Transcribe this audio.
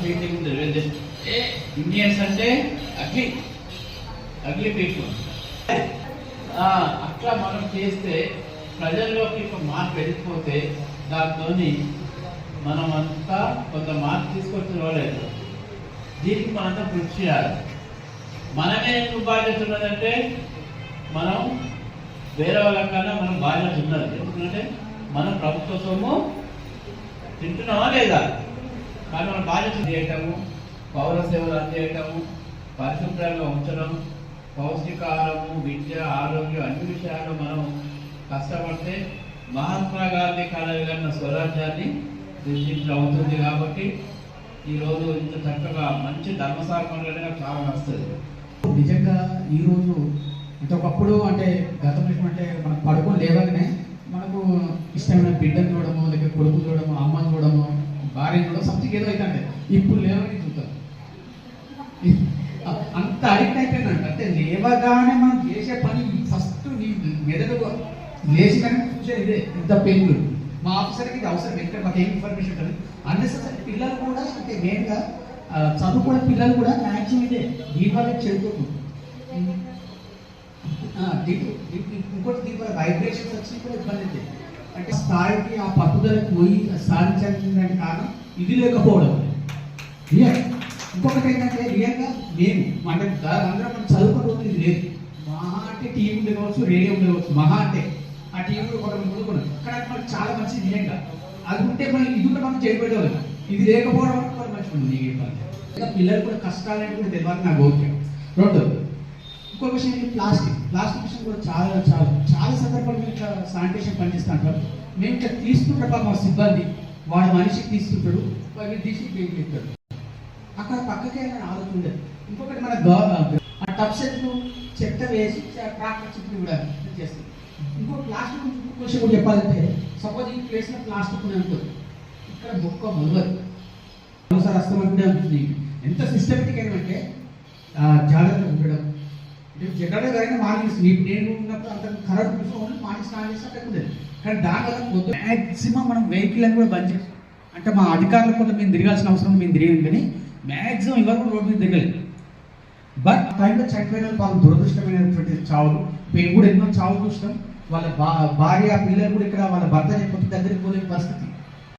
Feeling ఉంటుంది. Indians అంటే ugly ugly people. అట్లా మనం చేస్తే ప్రజల్లోకి ఒక మార్పు వెళ్ళిపోతే దాంతో మనం అంతా కొంత మార్పు తీసుకొచ్చిన వాళ్ళేది. దీనికి మనంతా కృషి చేయాలి. మనమే ఎందుకు బాధ్యత ఉన్నదంటే మనం వేరే వాళ్ళకన్నా మనం బాధ్యత ఉన్నది. ఎందుకంటే మనం ప్రభుత్వ సొమ్ము తింటున్నామా లేదా, కానీ మన బాధ్యత చేయటము, పౌర సేవలు అందించటము, పరిశుభ్రంగా ఉంచడం, పౌష్టికాహారము, విద్య, ఆరోగ్యం అన్ని విషయాల్లో మనం కష్టపడితే మహాత్మా గాంధీ కలగన్న స్వరాజ్యాన్ని సృష్టించడం అవుతుంది. కాబట్టి ఈరోజు ఇంత చక్కగా మంచి ధర్మసారకంగా చాలా వస్తుంది. నిజంగా ఈరోజు అంటే ఒకప్పుడు అంటే గతం అంటే మనం పడుకొని లేవగానే మనకు ఇష్టమైన బిడ్డను చూడము, లేకపోతే కొడుకు చూడము, అమ్మని చూడము, భార్య చూడడం సంథింగ్ ఏదో అయితే ఇప్పుడు లేవని చూద్దాం. అంత అడిక్ట్ అయిపోయిందంట. అంటే లేవగానే మనం చేసే పని ఫస్ట్ నీ మెదడు లేచిగానే చూసేది ఇదే. ఇంత పెయిన్లు మా ఆఫీసర్కి ఇది అవసరం. ఎందుకంటే మాకు ఏం ఇన్ఫర్మేషన్ ఉంటుంది అన్నెసెసరీ. పిల్లలు కూడా అంటే మెయిన్గా చదువుకునే పిల్లలు కూడా మ్యాక్సిమం ఇదే దీనివల్ల చెడుతుంది. ఇంకోటి దీనివల్ల వైబ్రేషన్స్ వచ్చి కూడా ఇబ్బంది అయితే అంటే స్థాయికి ఆ పట్టుదలకు పోయి సాధించడానికి కారణం ఇది లేకపోవడం. ఇంకొకటి ఏంటంటే రియల్గా మేము అంటే అందరం మనం చదువుకున్న రోజు ఇది లేదు. మహా అంటే టీవీ ఉండవచ్చు, రేడియో ఉండవచ్చు, మహా అంటే ఆ టీవీలో ఒకటి చదువుకున్నాం. కానీ మనకు చాలా మంచిది నిజంగా. అది ఉంటే మనం ఇది ఉంటే మనం చేయబడేవాళ్ళం. ఇది లేకపోవడం వల్ల కూడా మంచిగా ఉంది. పిల్లలు కూడా కష్టాలని కూడా తెలియాలి నాకు ఓకే. రెండు ఇంకొక విషయం ఏంటి, ప్లాస్టిక్ విషయం కూడా చాలా చాలా చాలా సందర్భాలు మేము ఇట్లా శానిటేషన్ పనిచేస్తూ అంటారు. మేము ఇట్లా తీసుకుంటాం, మా సిబ్బంది వాడు మనిషికి తీసుకుంటాడు, వాడిని తీసి పెడతాడు. అక్కడ పక్కకే ఆలోచన ఉండదు. ఇంకొకటి మన ఆ టబ్ సెట్లు చెత్త వేసి ట్రాక్టర్ చెట్లు కూడా చేస్తుంది. ఇంకో ప్లాస్టిక్ విషయం కూడా చెప్పాలంటే సపోజ్ ఈ ప్లేస్లో ప్లాస్టిక్ ఉంది అనుకో, ఇక్కడ బొక్క మొదలదు ఒకసారి అస్తమంటే ఉంటుంది. ఎంత సిస్టమేటిక్ అంటే జాగ్రత్తగా ఉండడం. జనరల్గా కానీ మార్నింగ్ స్లీప్ నేను ఉన్నప్పుడు అంత కరెక్ట్ బిఫోర్ మార్నింగ్ స్నానం చేస్తే అక్కడ ఉండదు. కానీ దానివల్ల పొద్దు మ్యాక్సిమం మనం వెహికల్ అని కూడా బంద్ చేస్తాం. అంటే మా అధికారుల కూడా మేము తిరగాల్సిన అవసరం మేము తిరిగాం, కానీ మ్యాక్సిమం ఎవరు కూడా రోడ్డు మీద తిరగలేదు. బట్ టైంలో చనిపోయిన వాళ్ళు దురదృష్టమైనటువంటి చావులు. మేము కూడా ఎన్నో చావులు చూసినాం. వాళ్ళ భార్య పిల్లలు కూడా ఇక్కడ వాళ్ళ భర్త చెప్పి దగ్గరికి పోలే పరిస్థితి.